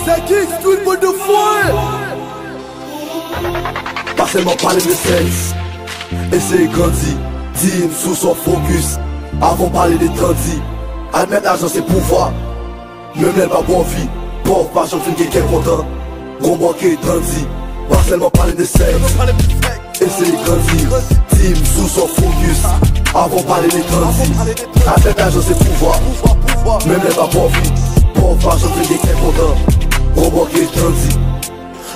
C'est qui tout le monde de foin? Pas seulement parler de sexe, essayer grandi, dire sous son focus. Avant parler des tandis, admettre l'argent c'est pouvoir. Même elle pas bon vie, pauvre pas j'en fais quelqu'un content. Gros banquier tandis, pas seulement parler de sexe, essayer grandir, dire sous son focus. Avant parler des tandis, admettre l'argent c'est pouvoir. Même elle pas bon vie, pauvre pas j'en fais quelqu'un content. Gros banquier tandis.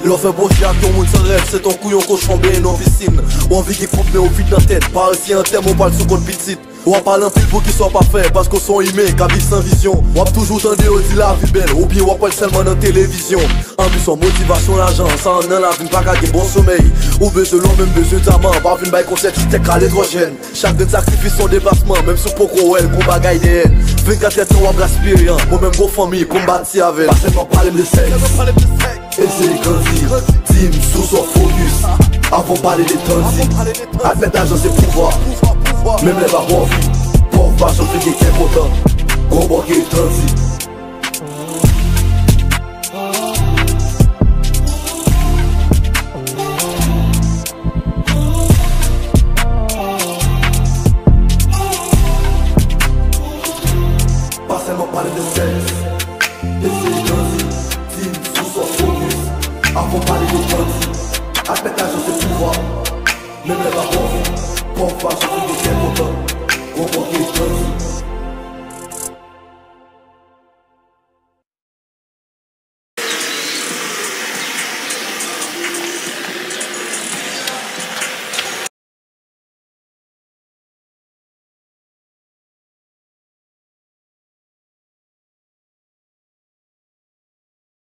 L'on fait brocher à ton monde sans rêve, c'est ton couillon cochon bien en piscine. Ou envie qui coupe mais au vide dans la tête, par ici un terme on parle sous compte petite. Ou on parle un fil pour qu'il soit parfait, parce qu'on sont aimés, qu'à vivre sans vision. Ou on toujours tendre on dit la vie belle, ou bien on parle seulement dans télévision. Ambition, motivation, l'argent, ça en a la vie, pas qu'à bon sommeil. Ou besoin l'homme, même besoin d'amant, pas une bail concept, c'était qu'à l'étrogène. Chacun sacrifie son déplacement, même sous Poko elle, qu'on bagaille des haines. 24 ans, on va l'aspirer, moi même gros famille, pour me bâtir avec. Pas seulement parler de sexe, essayer grandir, team sous son focus. Avant parler des tandis, admettre l'argent c'est pouvoir. Même les barons vie, pauvre pas j'en fais quelqu'un content. Gros banquier tandis. Pas seulement parler de sexe, essayer grandir, team sous son focus. Avant parler des tandis, admettre l'argent c'est pouvoir. Même les barons vie, pauvre pas j'en fais quelqu'un content. Gros banquier tandis.